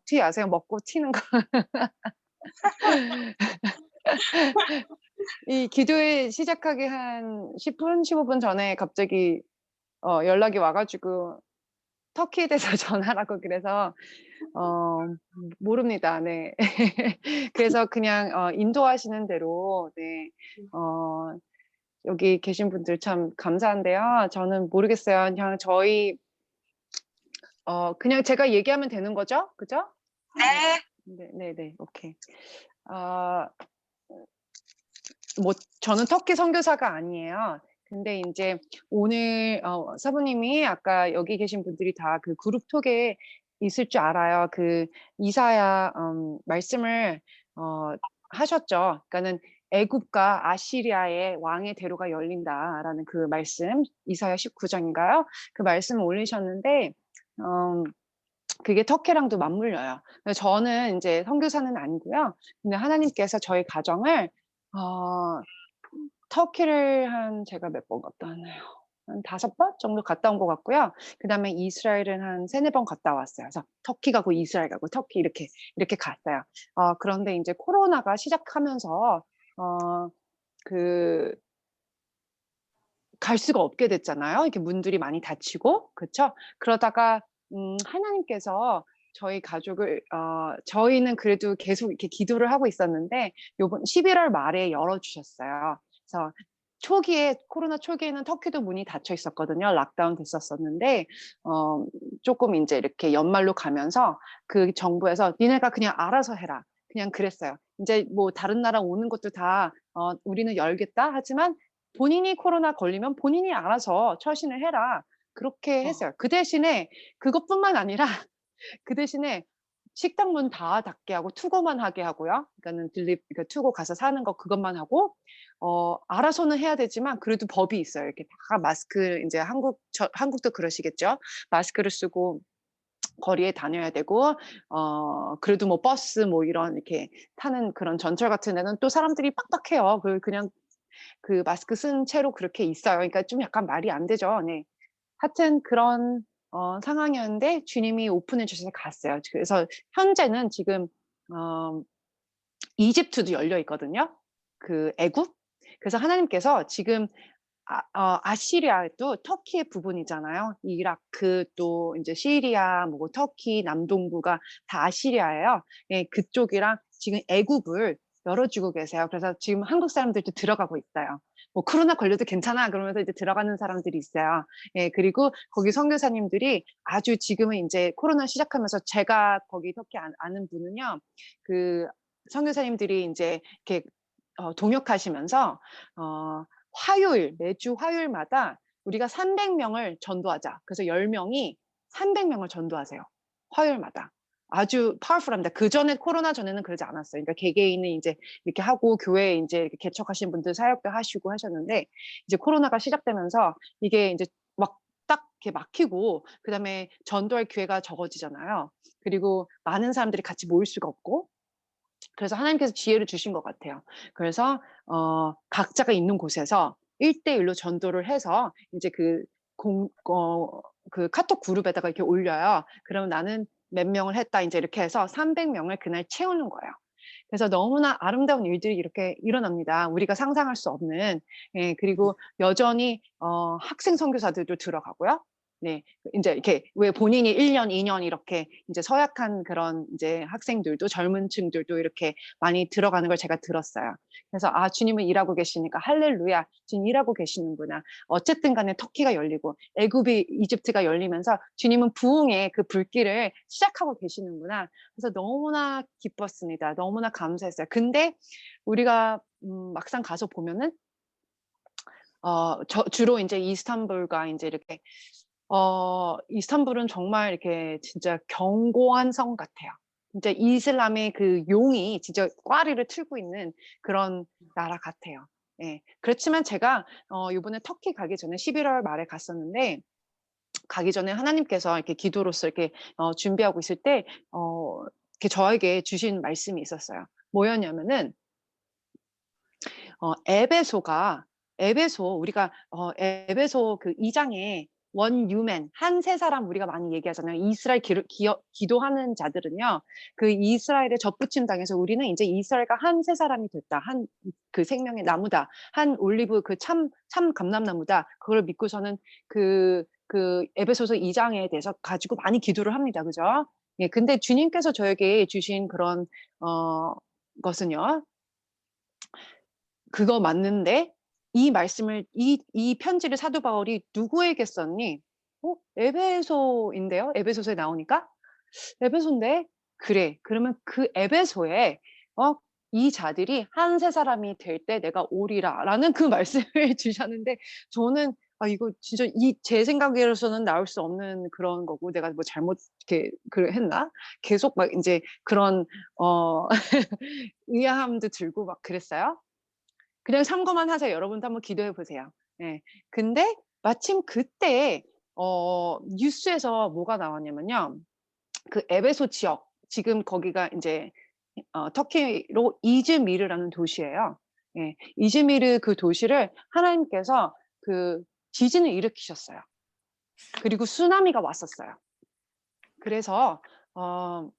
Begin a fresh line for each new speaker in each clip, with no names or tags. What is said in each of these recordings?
먹튀 아세요? 먹고 튀는 거. 이 기도회 시작하기 한 10 분, 15분 전에 갑자기 연락이 와 가지고 터키에 대해서 전하라고 그래서 모릅니다. 네. 그래서 그냥 인도하시는 대로 네. 어 여기 계신 분들 참 감사한데요. 저는 모르겠어요. 그냥 저희 그냥 제가 얘기하면 되는 거죠? 그죠? 네.
네.
네네네. 오케이. 아 뭐 저는 터키 선교사가 아니에요. 근데 인제 오늘 사부님이 아까 여기 계신 분들이 다 그 그룹 톡에 있을 줄 알아요. 그 이사야 말씀을 어 하셨죠. 그러니까는 "애굽과 아시리아의 왕의 대로가 열린다."라는 그 말씀, 이사야 19 장인가요? 그 말씀을 올리셨는데 어 그게 터키랑도 맞물려요. 그래서 저는 인제 선교사는 아니고요. 근데 하나님께서 저희 가정을 어 터키를 한 제가 몇 번 갔다 왔나요? 한 5번 정도 갔다 온 것 같고요. 그다음에 이스라엘은 한 3-4번 갔다 왔어요. 그래서 터키 가고 이스라엘 가고 터키 이렇게 갔어요. 그런데 인제 코로나가 시작하면서 어 그 갈 수가 없게 됐잖아요. 이렇게 문들이 많이 닫히고 그쵸? 그러다가 하나님께서 저희 가족을 저희는 그래도 계속 이렇게 기도를 하고 있었는데 요번 11월 말에 열어 주셨어요. 그래서 코로나 초기에는 터키도 문이 닫혀 있었거든요. 락다운 됐었었는데 쪼끔 인제 이렇게 연말로 가면서 그 정부에서 "니네가 그냥 알아서 해라." 그냥 그랬어요. 인제 뭐 다른 나라 오는 것도 다 "우리는 열겠다." 하지만 본인이 코로나 걸리면 본인이 알아서 처신을 해라. 그렇게
어.
했어요. 그 대신에 그것뿐만 아니라 그 대신에 식당 문 다 닫게 하고 투고만 하게 하고요. 그러니까는 그러니까 투고 가서 사는 거 그것만 하고 알아서는 해야 되지만 그래도 법이 있어요. 이렇게 다 마스크 인제 한국도 그러시겠죠. 마스크를 쓰고 거리에 다녀야 되고 그래도 뭐 버스 뭐 이런 이렇게 타는 그런 전철 같은 데는 또 사람들이 빡빡해요. 그냥 그 마스크 쓴 채로 그렇게 있어요. 그러니까 좀 약간 말이 안 되죠. 네. 하여튼 그런 상황이었는데 주님이 오픈해 주셔서 갔어요. 그래서 현재는 지금 어 이집트도 열려 있거든요, 그 애굽. 그래서 하나님께서 지금 아시리아도 터키의 부분이잖아요. 이라크 또 인제 시리아 뭐 터키 남동부가 다 아시리아예요. 예 그쪽이랑 지금 애굽을 열어 주고 계세요. 그래서 지금 한국 사람들도 들어가고 있어요. 뭐 "코로나 걸려도 괜찮아." 그러면서 이제 들어가는 사람들이 있어요. 예 그리고 거기 선교사님들이 아주 지금은 인제 코로나 시작하면서 제가 거기 터키 아는 분은요. 그 선교사님들이 인제 이렇게 동역하시면서 화요일 매주 화요일마다 우리가 300 명을 전도하자. 그래서 10 명이 300 명을 전도하세요, 화요일마다. 아주 파워풀합니다. 그전에 코로나 전에는 그러지 않았어요. 그러니까 개개인은 인제 이렇게 하고 교회에 인제 이렇게 개척하신 분들 사역도 하시고 하셨는데 이제 코로나가 시작되면서 이게 인제 막 딱 이렇게 막히고 그다음에 전도할 기회가 적어지잖아요. 그리고 많은 사람들이 같이 모일 수가 없고 그래서 하나님께서 지혜를 주신 것 같아요. 그래서 각자가 있는 곳에서 1대1로 전도를 해서 인제 그 카톡 그룹에다가 이렇게 올려요. 그러면 "나는 몇 명을 했다." 인제 이렇게 해서 300 명을 그날 채우는 거예요. 그래서 너무나 아름다운 일들이 이렇게 일어납니다. 우리가 상상할 수 없는. 예 그리고 여전히 학생 선교사들도 들어가고요. 네. 인제 이렇게 왜 본인이 1 년, 2년 이렇게 인제 서약한 그런 인제 학생들도 젊은 층들도 이렇게 많이 들어가는 걸 제가 들었어요. 그래서 '아 주님은 일하고 계시니까 할렐루야. 지금 일하고 계시는구나.' 어쨌든 간에 터키가 열리고 애굽이 이집트가 열리면서 '주님은 부흥의 그 불길을 시작하고 계시는구나.' 그래서 너무나 기뻤습니다. 너무나 감사했어요. 근데 우리가 막상 가서 보면은 주로 인제 이스탄불과 인제 이렇게 이스탄불은 정말 이렇게 진짜 견고한 성 같아요. 진짜 이슬람의 그 용이 진짜 꽈리를 틀고 있는 그런 나라 같아요. 예. 그렇지만 제가 요번에 터키 가기 전에 11월 말에 갔었는데 가기 전에 하나님께서 이렇게 기도로서 이렇게 준비하고 있을 때 이렇게 저에게 주신 말씀이 있었어요. 뭐였냐면은 에베소가 에베소 우리가 에베소 그 2 장에 원 유맨 한 세 사람 우리가 많이 얘기하잖아요. 이스라엘 기도하는 자들은요. 그 이스라엘에 접붙임 당해서 우리는 이제 이스라엘과 한 세 사람이 됐다. 한 그 생명의 나무다. 한 올리브 그 참 감람나무다. 그걸 믿고서는 그 에베소서 2 장에 대해서 가지고 많이 기도를 합니다. 그죠? 예. 근데 주님께서 저에게 주신 그런 어 것은요. 그거 맞는데 이 말씀을 이 편지를 사도 바울이 누구에게 썼니? 에베소인데요. 에베소서에 나오니까. 에베소인데 그래. 그러면 그 에베소에 어 이 자들이 한 세 사람이 될 때 내가 오리라라는 그 말씀을 주셨는데 저는 이거 진짜 제 생각으로서는 나올 수 없는 그런 거고 '내가 뭐 잘못 이렇게 했나?' 계속 막 인제 그런 어 의아함도 들고 막 그랬어요. 그냥 참고만 하세요. 여러분도 한번 기도해 보세요. 예. 근데 마침 그때 뉴스에서 뭐가 나왔냐면요. 그 에베소 지역 지금 거기가 인제 터키로 이즈미르라는 도시예요. 예. 이즈미르 그 도시를 하나님께서 그 지진을 일으키셨어요. 그리고 쓰나미가 왔었어요. 그래서 어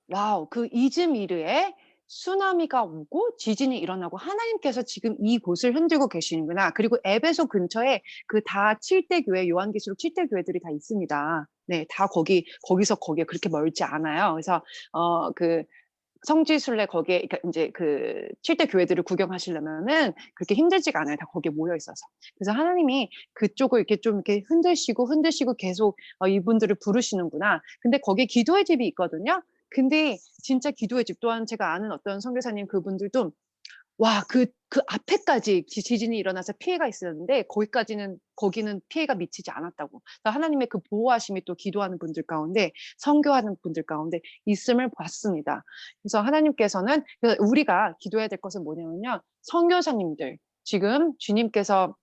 와우. 그 이즈미르에 쓰나미가 오고 지진이 일어나고 하나님께서 지금 이곳을 흔들고 계시는구나. 그리고 에베소 근처에 그 다 7대 교회 요한계시록 7대 교회들이 다 있습니다. 네. 다 거기서 거기에 그렇게 멀지 않아요. 그래서 그 성지순례 거기에 그러니까 인제 그 7대 교회들을 구경하시려면은 그렇게 힘들지가 않아요. 다 거기에 모여 있어서. 그래서 하나님이 그쪽을 이렇게 좀 이렇게 흔드시고 계속 이분들을 부르시는구나. 근데 거기에 기도의 집이 있거든요. 근데 진짜 기도의 집 또한 제가 아는 어떤 선교사님 그분들도 와 그 앞에까지 지진이 일어나서 피해가 있었는데 거기는 피해가 미치지 않았다고. 그러니까 하나님의 그 보호하심이 또 기도하는 분들 가운데 선교하는 분들 가운데 있음을 봤습니다. 그래서 하나님께서는 그래서 우리가 기도해야 될 것은 뭐냐면요. 선교사님들 지금 주님께서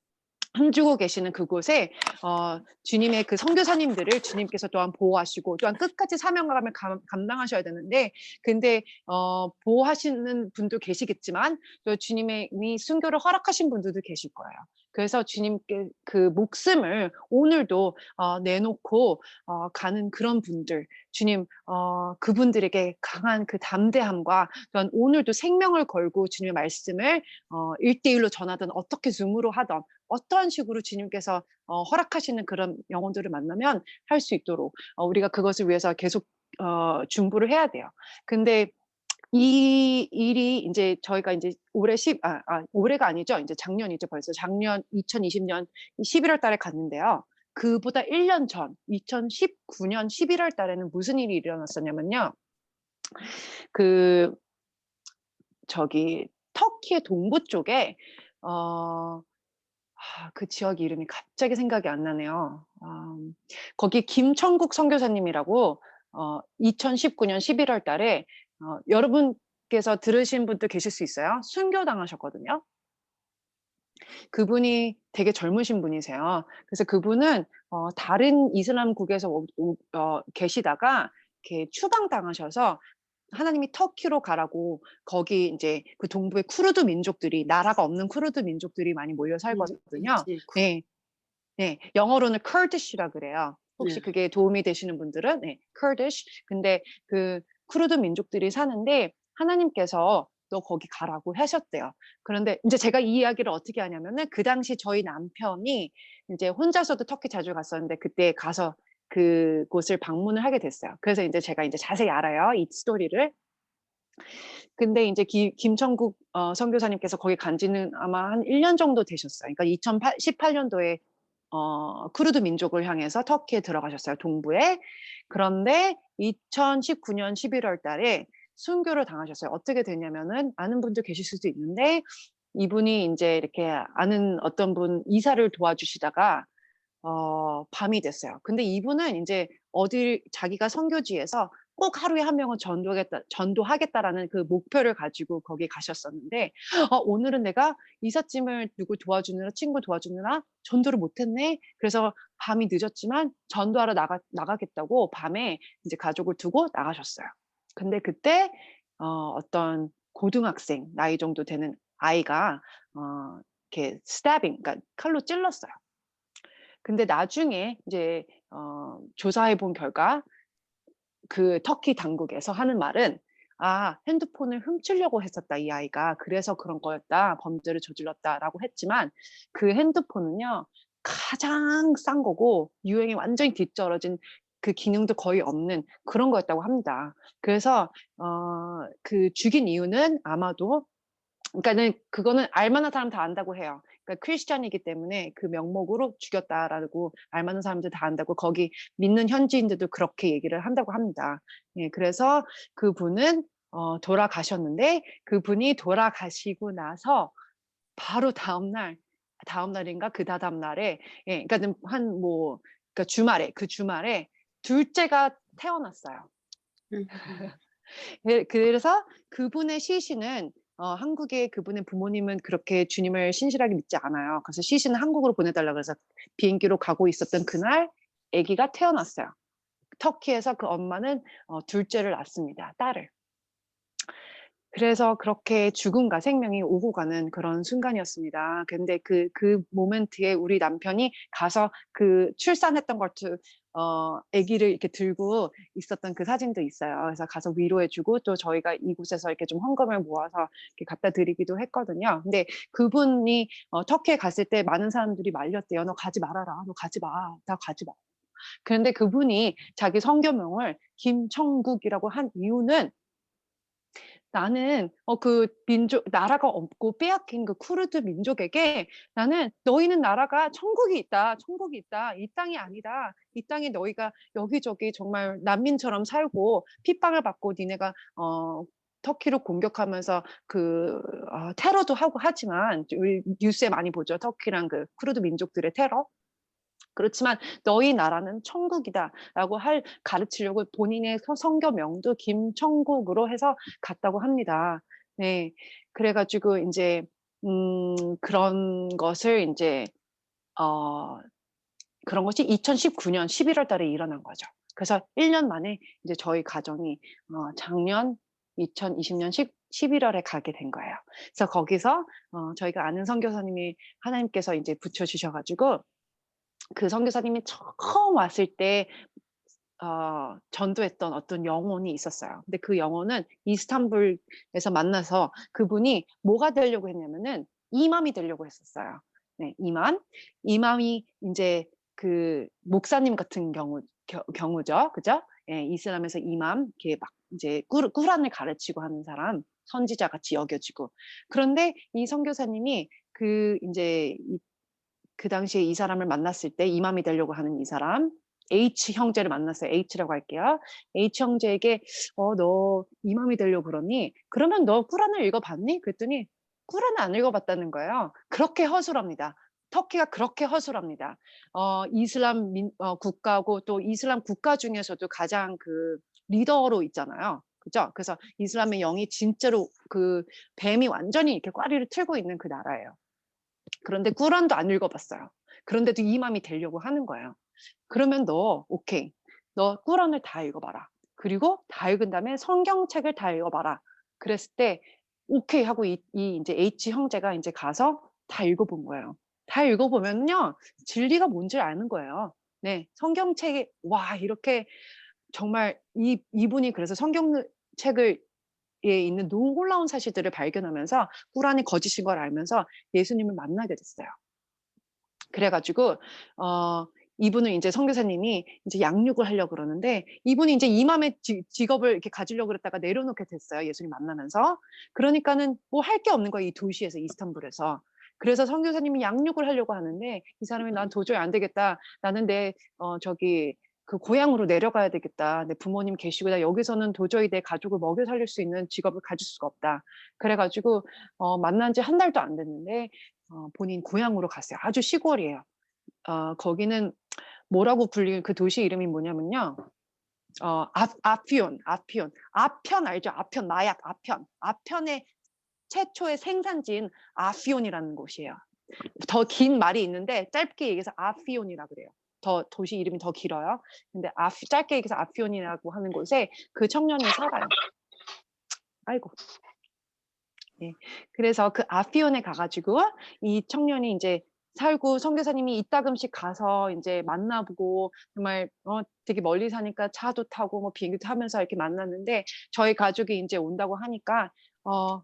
힘주고 계시는 그곳에 주님의 그 선교사님들을 주님께서 또한 보호하시고 또한 끝까지 사명감을 감당하셔야 되는데 근데 보호하시는 분도 계시겠지만 또 주님의 이미 순교를 허락하신 분들도 계실 거예요. 그래서 주님께 그 목숨을 오늘도 내놓고 가는 그런 분들 주님 그분들에게 강한 그 담대함과 또한 오늘도 생명을 걸고 주님의 말씀을 1대1로 전하든 어떻게 줌으로 하든 어떠한 식으로 주님께서 허락하시는 그런 영혼들을 만나면 할 수 있도록 우리가 그것을 위해서 계속 중보를 해야 돼요. 근데 이 일이 인제 저희가 인제 올해가 아니죠. 인제 작년이죠 벌써. 작년 2020년 11월 달에 갔는데요. 그보다 1년 전 2019년 11월 달에는 무슨 일이 일어났었냐면요. 그 저기 터키의 동부 쪽에 어 그 지역 이름이 갑자기 생각이 안 나네요. 거기 김천국 선교사님이라고 2019년 11월 달에 여러분께서 들으신 분도 계실 수 있어요. 순교당하셨거든요. 그분이 되게 젊으신 분이세요. 그래서 그분은 다른 이슬람국에서 계시다가 이렇게 추방당하셔서 하나님이 터키로 가라고 거기 인제 그 동부의 쿠르드 민족들이 나라가 없는 쿠르드 민족들이 많이 모여 살거든요.
있지.
네. 네. 영어로는 Kurdish라 그래요. 혹시
네.
그게 도움이 되시는 분들은 네. Kurdish. 근데 그 쿠르드 민족들이 사는데 하나님께서 "너 거기 가라."고 하셨대요. 그런데 인제 제가 이 이야기를 어떻게 하냐면은 그 당시 저희 남편이 인제 혼자서도 터키 자주 갔었는데 그때 가서 그곳을 방문을 하게 됐어요. 그래서 인제 제가 인제 자세히 알아요, 이 스토리를. 근데 인제 김천국 선교사님께서 거기 간 지는 아마 한 1년 정도 되셨어요. 그러니까 2018 년도에 쿠르드 민족을 향해서 터키에 들어가셨어요, 동부에. 그런데 2019년 11월 달에 순교를 당하셨어요. 어떻게 됐냐면은 아는 분들 계실 수도 있는데 이분이 인제 이렇게 아는 어떤 분 이사를 도와주시다가 밤이 됐어요. 근데 이분은 인제 어딜 자기가 선교지에서 꼭 하루에 한 명은 전도하겠다라는 그 목표를 가지고 거기에 가셨었는데 '오늘은 내가 이삿짐을 누구 도와주느라 친구 도와주느라 전도를 못 했네.' 그래서 밤이 늦었지만 전도하러 나가겠다고 밤에 인제 가족을 두고 나가셨어요. 근데 그때 어떤 고등학생 나이 정도 되는 아이가 이렇게 그러니까 칼로 찔렀어요. 근데 나중에 이제 조사해 본 결과 그 터키 당국에서 하는 말은 "아 핸드폰을 훔치려고 했었다 이 아이가. 그래서 그런 거였다. 범죄를 저질렀다."라고 했지만 그 핸드폰은요 가장 싼 거고 유행에 완전히 뒤떨어진 그 기능도 거의 없는 그런 거였다고 합니다. 그래서 그 죽인 이유는 아마도 그러니까는 그거는 알 만한 사람 다 안다고 해요. 그러니까 크리스찬이기 때문에 그 명목으로 죽였다라고 알 만한 사람들 다 안다고 거기 믿는 현지인들도 그렇게 얘기를 한다고 합니다. 예 그래서 그분은 돌아가셨는데 그분이 돌아가시고 나서 바로 다음 날인가 그다다음 날에 예 그러니까는 한 뭐 그러니까 주말에 그 주말에 둘째가 태어났어요.
음.
그래서 그분의 시신은 한국의 그분의 부모님은 그렇게 주님을 신실하게 믿지 않아요. 그래서 시신을 한국으로 보내 달라 그래서 비행기로 가고 있었던 그날 아기가 태어났어요. 터키에서 그 엄마는 둘째를 낳습니다, 딸을. 그래서 그렇게 죽음과 생명이 오고 가는 그런 순간이었습니다. 근데 그 모멘트에 우리 남편이 가서 그 출산했던 걸 아기를 이렇게 들고 있었던 그 사진도 있어요. 그래서 가서 위로해 주고 또 저희가 이곳에서 이렇게 좀 헌금을 모아서 이렇게 갖다 드리기도 했거든요. 근데 그분이 터키에 갔을 때 많은 사람들이 말렸대요. "너 가지 말아라. 너 가지 마. 나 가지 마." 그런데 그분이 자기 성교명을 김청국이라고 한 이유는 나는 그 민족 나라가 없고 빼앗긴 그 쿠르드 민족에게 나는 "너희는 나라가 천국이 있다. 천국이 있다. 이 땅이 아니다. 이 땅에 너희가 여기저기 정말 난민처럼 살고 핍박을 받고 니네가 터키를 공격하면서 그 테러도 하고 하지만 우리 뉴스에 많이 보죠. 터키랑 그 쿠르드 민족들의 테러. 그렇지만 "너희 나라는 천국이다."라고 가르치려고 본인의 성교명도 김천국으로 해서 갔다고 합니다. 네. 그래 가지고 인제 그런 것을 인제 어 그런 것이 2019년 11월 달에 일어난 거죠. 그래서 1년 만에 이제 저희 가정이 작년 2020년 11 월에 가게 된 거예요. 그래서 거기서 저희가 아는 선교사님이 하나님께서 인제 붙여 주셔 가지고 그 선교사님이 처음 왔을 때 전도했던 어떤 영혼이 있었어요. 근데 그 영혼은 이스탄불에서 만나서 그분이 뭐가 되려고 했냐면은 이맘이 되려고 했었어요. 네 이맘. 이맘이 인제 그 목사님 같은 경우죠. 그죠? 예 이슬람에서 이맘 이렇게 막 인제 꾸란을 가르치고 하는 사람, 선지자 같이 여겨지고. 그런데 이 선교사님이 그 인제 그 당시에 이 사람을 만났을 때 이맘이 되려고 하는 이 사람 H 형제를 만났어요. H라고 할게요. H 형제에게 너 이맘이 되려고 그러니? 그러면 너 꾸란을 읽어 봤니?" 그랬더니 꾸란을 안 읽어 봤다는 거예요. 그렇게 허술합니다. 터키가 그렇게 허술합니다. 이슬람 국가고 또 이슬람 국가 중에서도 가장 그 리더로 있잖아요. 그죠? 그래서 이슬람의 영이 진짜로 그 뱀이 완전히 이렇게 꽈리를 틀고 있는 그 나라예요. 그런데 꾸란도 안 읽어 봤어요. 그런데도 이맘이 되려고 하는 거예요. 그러면 "너 오케이. 너 꾸란을 다 읽어 봐라. 그리고 다 읽은 다음에 성경책을 다 읽어 봐라." 그랬을 때 오케이 하고 이 인제 H 형제가 인제 가서 다 읽어 본 거예요. 다 읽어 보면요. 진리가 뭔지를 아는 거예요. 네. 성경책에 와 이렇게 정말 이분이 그래서 성경책을 에 있는 놀라운 사실들을 발견하면서 꾸란이 거짓인 걸 알면서 예수님을 만나게 됐어요. 그래 가지고 이분은 인제 선교사님이 인제 양육을 하려고 그러는데 이분이 인제 이맘의 직업을 이렇게 가지려고 그랬다가 내려놓게 됐어요, 예수님 만나면서. 그러니까는 뭐 할 게 없는 거예요, 이 도시에서 이스탄불에서. 그래서 선교사님이 양육을 하려고 하는데 이 사람이 "난 도저히 안 되겠다. 나는 내 저기 그 고향으로 내려가야 되겠다. 내 부모님 계시고 나 여기서는 도저히 내 가족을 먹여 살릴 수 있는 직업을 가질 수가 없다." 그래 가지고 만난 지 한 달도 안 됐는데 본인 고향으로 갔어요. 아주 시골이에요. 거기는 뭐라고 불리는 그 도시 이름이 뭐냐면요. 아피온. 아편 알죠? 아편 마약 아편. 아편의 최초의 생산지인 아피온이라는 곳이에요. 더 긴 말이 있는데 짧게 얘기해서 아피온이라 그래요. 더 도시 이름이 더 길어요. 근데 짧게 얘기해서 아피온이라고 하는 곳에 그 청년이 살아요. 아이고. 예. 그래서 그 아피온에 가 가지고 이 청년이 인제 살고 선교사님이 이따금씩 가서 인제 만나 보고 정말 되게 멀리 사니까 차도 타고 뭐 비행기도 타면서 이렇게 만났는데 저희 가족이 인제 온다고 하니까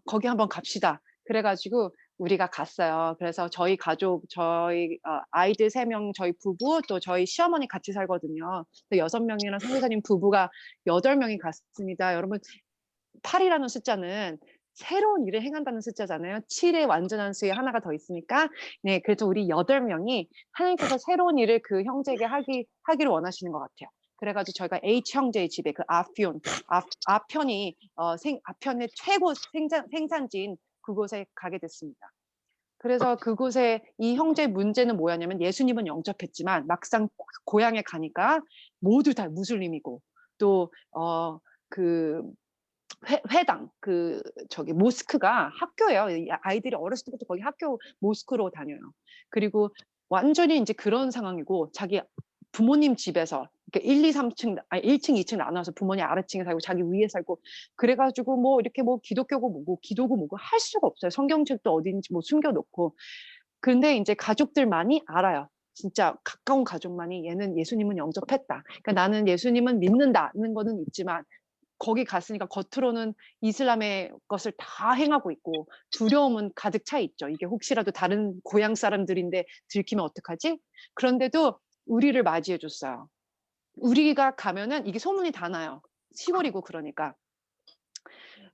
"거기 한번 갑시다." 그래 가지고 우리가 갔어요. 그래서 저희 가족 저희 아이들 3명 저희 부부 또 저희 시어머니 같이 살거든요. 그래서 6 명이랑 선교사님 부부가 8 명이 갔습니다. 여러분 8 이라는 숫자는 새로운 일을 행한다는 숫자잖아요. 7의 완전한 수에 하나가 더 있으니까 네 그래서 우리 8 명이 하나님께서 새로운 일을 그 형제에게 하기를 원하시는 것 같아요. 그래 가지고 저희가 H 형제의 집에 그 아피온 아편이 아편의 최고 생산지인 그곳에 가게 됐습니다. 그래서 그곳에 이 형제의 문제는 뭐였냐면 예수님은 영접했지만 막상 고향에 가니까 모두 다 무슬림이고 또 그 회당 저기 모스크가 학교예요. 이 아이들이 어렸을 때부터 거기 학교 모스크로 다녀요. 그리고 완전히 인제 그런 상황이고 자기 부모님 집에서 이렇게 1-2-3 층 아니 1 층, 2층 나눠서 부모님 아래층에 살고 자기 위에 살고 그래 가지고 뭐 이렇게 뭐 기독교고 뭐고 기도고 뭐고 할 수가 없어요. 성경책도 어딘지 뭐 숨겨 놓고. 근데 인제 가족들만이 알아요. 진짜 가까운 가족만이 '얘는 예수님은 영접했다.' 그러니까 '나는 예수님은 믿는다.'는 거는 있지만 거기 갔으니까 겉으로는 이슬람의 것을 다 행하고 있고 두려움은 가득 차 있죠. 이게 혹시라도 다른 고향 사람들인데 들키면 어떡하지? 그런데도 우리를 맞이해 줬어요. 우리가 가면은 이게 소문이 다 나요. 시골이고 그러니까.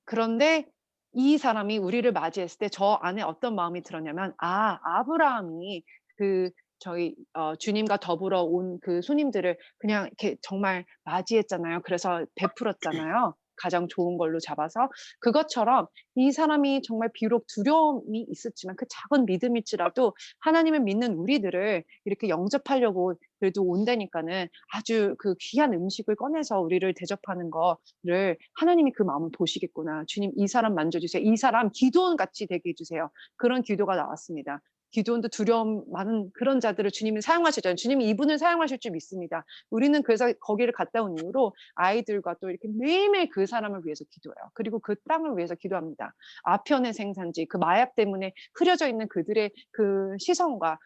그런데 이 사람이 우리를 맞이했을 때 저 안에 어떤 마음이 들었냐면 '아 아브라함이 그 저희 주님과 더불어 온 그 손님들을 그냥 이렇게 정말 맞이했잖아요. 그래서 베풀었잖아요, 가장 좋은 걸로 잡아서. 그것처럼 이 사람이 정말 비록 두려움이 있었지만 그 작은 믿음일지라도 하나님을 믿는 우리들을 이렇게 영접하려고 그래도 온다니까는 아주 그 귀한 음식을 꺼내서 우리를 대접하는 거를 하나님이 그 마음을 보시겠구나. 주님 이 사람 만져 주세요. 이 사람 기도원 같이 되게 해 주세요. 그런 기도가 나왔습니다. 기도원도 두려움 많은 그런 자들을 주님이 사용하시잖아요. 주님이 이분을 사용하실 줄 믿습니다. 우리는 그래서 거기를 갔다 온 이후로 아이들과 또 이렇게 매일매일 그 사람을 위해서 기도해요. 그리고 그 땅을 위해서 기도합니다. 아편의 생산지, 그 마약 때문에 흐려져 있는 그들의 그 시선과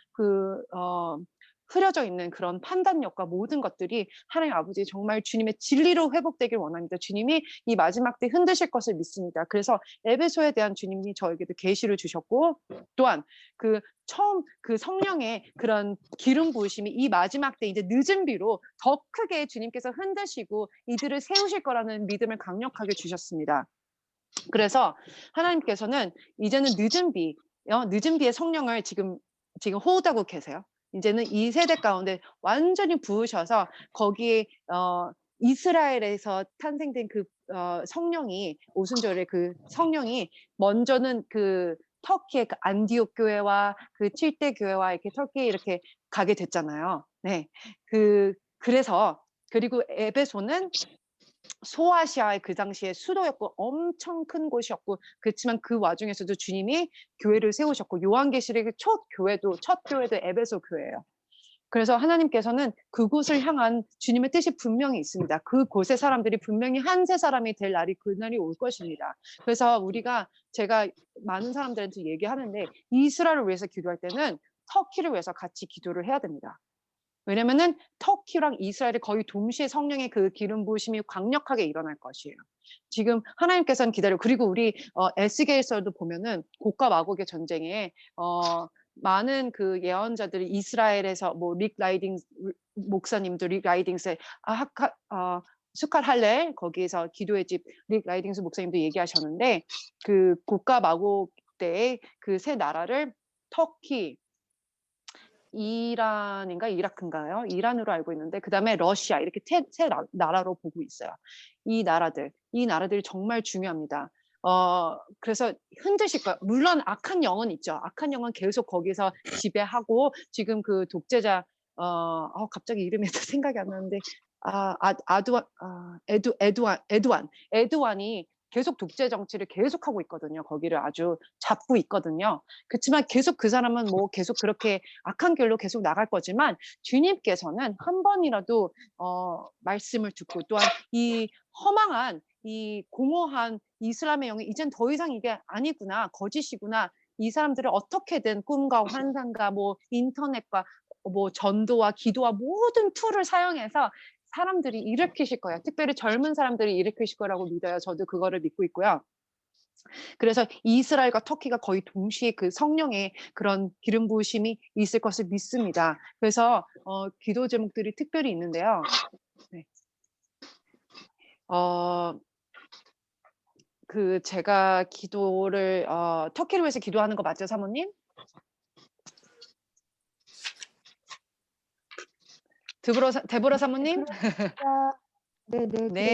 흐려져 있는 그런 판단력과 모든 것들이 하나님 아버지 정말 주님의 진리로 회복되길 원합니다. 주님이 이 마지막 때 흔드실 것을 믿습니다. 그래서 에베소에 대한 주님이 저에게도 계시를 주셨고 또한 그 처음 그 성령의 그런 기름 부으심이 이 마지막 때 이제 늦은 비로 더 크게 주님께서 흔드시고 이들을 세우실 거라는 믿음을 강력하게 주셨습니다. 그래서 하나님께서는 이제는 늦은 비의 성령을 지금 호우다고 계세요. 이제는 이 세대 가운데 완전히 부으셔서 거기에 이스라엘에서 탄생된 그 성령이 오순절에 그 성령이 먼저는 그 터키의 그 안디옥 교회와 그 칠대 교회와 이렇게 터키에 이렇게 가게 됐잖아요. 네. 그래서 그리고 에베소는 소아시아의 그 당시에 수도였고 엄청 큰 곳이었고 그렇지만 그 와중에서도 주님이 교회를 세우셨고 요한계시록의 첫 교회도 에베소 교회예요. 그래서 하나님께서는 그곳을 향한 주님의 뜻이 분명히 있습니다. 그곳의 사람들이 분명히 한 세 사람이 될 날이 그날이 올 것입니다. 그래서 제가 많은 사람들한테 얘기하는데 이스라엘을 위해서 기도할 때는 터키를 위해서 같이 기도를 해야 됩니다. 왜냐면은 터키랑 이스라엘이 거의 동시에 성령의 그 기름 부으심이 강력하게 일어날 것이에요. 지금 하나님께서는 그리고 우리 에스겔서도 보면은 곡과 마곡의 전쟁에 많은 그 예언자들이 이스라엘에서 뭐 릭 라이딩 목사님도 릭 라이딩스의 아 하카 수칼 할렐 거기에서 기도의 집 릭 라이딩스 목사님도 얘기하셨는데 그 곡과 마곡 때에 그 세 나라를 터키 이란인가 이라크인가요? 이란으로 알고 있는데 그다음에 러시아 이렇게 세 나라로 보고 있어요. 이 나라들이 정말 중요합니다. 그래서 흔드실 거예요. 물론 악한 영은 있죠. 악한 영은 계속 거기서 지배하고 지금 그 독재자 갑자기 이름이 또 생각이 안 나는데 아두안 에드완이 계속 독재 정치를 계속하고 있거든요. 거기를 아주 잡고 있거든요. 그치만 계속 그 사람은 뭐 계속 그렇게 악한 길로 계속 나갈 거지만 주님께서는 한 번이라도 말씀을 듣고 또한 이 허망한 이 공허한 이슬람의 영이 '이젠 더 이상 이게 아니구나. 거짓이구나.' 이 사람들을 어떻게든 꿈과 환상과 뭐 인터넷과 뭐 전도와 기도와 모든 툴을 사용해서 사람들이 일으키실 거예요. 특별히 젊은 사람들이 일으키실 거라고 믿어요. 저도 그거를 믿고 있고요. 그래서 이스라엘과 터키가 거의 동시에 그 성령의 그런 기름 부으심이 있을 것을 믿습니다. 그래서 기도 제목들이 특별히 있는데요. 네. 제가 기도를 터키를 위해서 기도하는 거 맞죠, 사모님? 데보라 사모님?
그렇습니다. 네네.
네.